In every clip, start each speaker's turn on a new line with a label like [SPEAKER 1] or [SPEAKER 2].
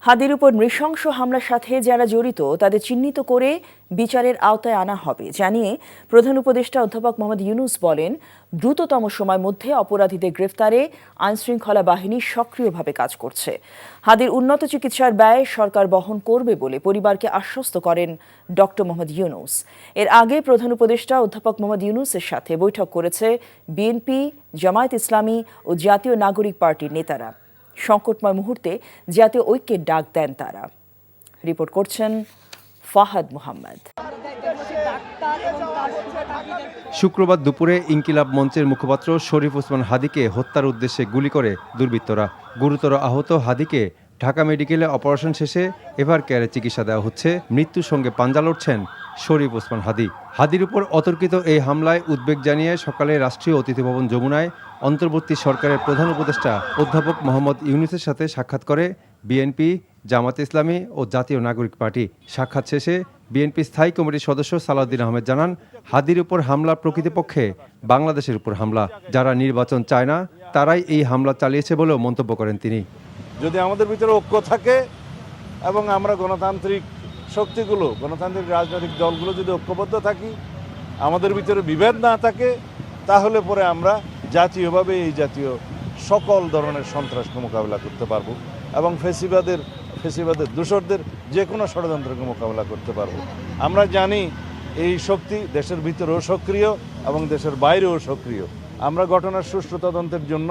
[SPEAKER 1] হাদির উপর নৃশংস হামলার সাথে যারা জড়িত তাদের চিহ্নিত করে বিচারের আওতায় আনা হবে জানিয়ে প্রধান উপদেষ্টা অধ্যাপক মোহাম্মদ ইউনূস বলেন, দ্রুততম সময়ের মধ্যে অপরাধীদের গ্রেফতারে আইনশৃঙ্খলা বাহিনী সক্রিয়ভাবে কাজ করছে। হাদির উন্নত চিকিৎসার ব্যয় সরকার বহন করবে বলে পরিবারকে আশ্বস্ত করেন ডক্টর মোহাম্মদ ইউনূস। এর আগে প্রধান উপদেষ্টা অধ্যাপক মোহাম্মদ ইউনূসের সাথে বৈঠক করেছে বিএনপি, জামায়াত ইসলামী ও জাতীয় নাগরিক পার্টির নেতারা। সংকটময় মুহূর্তে জাতীয় ঐক্যের ডাক দেন তারা। রিপোর্ট করছেন ফাহাদ মোহাম্মদ।
[SPEAKER 2] শুক্রবার দুপুরে ইনকিলাব মঞ্চের মুখপাত্র শরীফ ওসমান হাদিকে হত্যার উদ্দেশ্যে গুলি করে দুর্বৃত্তরা। গুরুতর আহত হাদিকে ঢাকা মেডিকেলে অপারেশন শেষে এভার কেয়ারে চিকিৎসা দেওয়া হচ্ছে। মৃত্যুর সঙ্গে পাঞ্জা লড়ছেন শরীফ ওসমান হাদি। হাদির উপর অতর্কিত এই হামলায় উদ্বেগ জানিয়ে সকালে রাষ্ট্রীয় অতিথি ভবন যমুনায় অন্তর্বর্তী সরকারের প্রধান উপদেষ্টা অধ্যাপক মোহাম্মদ ইউনূসের সাথে সাক্ষাৎ করে বিএনপি, জামায়াত ইসলামী ও জাতীয় নাগরিক পার্টি। সাক্ষাৎ শেষে বিএনপি স্থায়ী কমিটির সদস্য সালাউদ্দিন আহমেদ জানান, হাদির উপর হামলা প্রকৃতপক্ষে বাংলাদেশের উপর হামলা। যারা নির্বাচন চায় না তারাই এই হামলা চালিয়েছে বলেও মন্তব্য করেন তিনি।
[SPEAKER 3] যদি আমাদের ভিতরে ঐক্য থাকে এবং আমরা গণতান্ত্রিক শক্তিগুলো, গণতান্ত্রিক রাজনৈতিক দলগুলো যদি ঐক্যবদ্ধ থাকি, আমাদের ভিতরে বিভেদ না থাকে, তাহলে পরে আমরা জাতীয়ভাবে এই জাতীয় সকল ধরনের সন্ত্রাসকে মোকাবিলা করতে পারবো এবং ফেসিবাদের দূষরদের যে কোনো ষড়যন্ত্রকে মোকাবিলা করতে পারবো। আমরা জানি এই শক্তি দেশের ভিতরেও সক্রিয় এবং দেশের বাইরেও সক্রিয়। আমরা ঘটনার সুষ্ঠু তদন্তের জন্য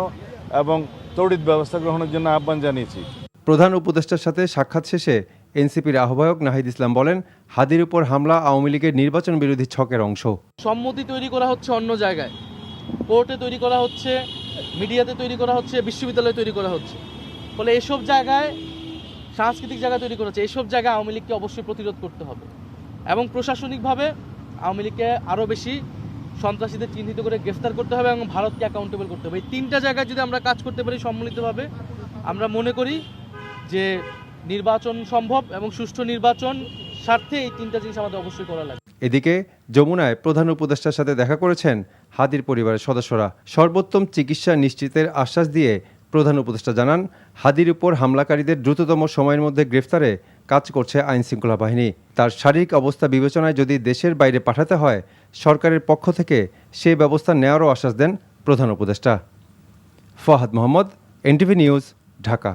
[SPEAKER 3] এবং তড়িৎ ব্যবস্থা গ্রহণের জন্য আহ্বান জানিয়েছি।
[SPEAKER 2] প্রধান উপদেষ্টার সাথে সাক্ষাৎ শেষে এনসিপির আহ্বায়ক নাহিদ ইসলাম বলেন, হাদির উপর হামলা আওয়ামী লীগের নির্বাচন বিরোধী ছকের অংশ।
[SPEAKER 4] সম্মতি তৈরি করা হচ্ছে অন্য জায়গায়, কোর্টে তৈরি করা হচ্ছে, মিডিয়াতে তৈরি করা হচ্ছে, বিশ্ববিদ্যালয়ে তৈরি করা হচ্ছে। ফলে এসব জায়গায়, সাংস্কৃতিক জায়গায় তৈরি করা হচ্ছে, এইসব জায়গায় আওয়ামী লীগকে অবশ্যই প্রতিরোধ করতে হবে এবং প্রশাসনিকভাবে আওয়ামী লীগকে আরও বেশি সন্ত্রাসীদের চিহ্নিত করে গ্রেফতার করতে হবে এবং ভারতকে অ্যাকাউন্টেবল করতে হবে। এই তিনটা জায়গায় যদি আমরা কাজ করতে পারি সম্মিলিতভাবে, আমরা মনে করি যে নির্বাচন সম্ভব এবং সুষ্ঠু নির্বাচন স্বার্থে এই তিনটা জিনিস আমাদের অবশ্যই করা লাগবে।
[SPEAKER 2] এদিকে যমুনায় প্রধান উপদেষ্টার সাথে দেখা করেছেন হাদির পরিবারের সদস্যরা। সর্বোত্তম চিকিৎসা নিশ্চিতের আশ্বাস দিয়ে প্রধান উপদেষ্টা জানান, হাদির উপর হামলাকারীদের দ্রুততম সময়ের মধ্যে গ্রেফতারে কাজ করছে আইনশৃঙ্খলা বাহিনী। তার শারীরিক অবস্থা বিবেচনায় যদি দেশের বাইরে পাঠাতে হয়, সরকারের পক্ষ থেকে সে ব্যবস্থা নেওয়ারও আশ্বাস দেন প্রধান উপদেষ্টা। Fahad Mohammad, NTV news, Dhaka.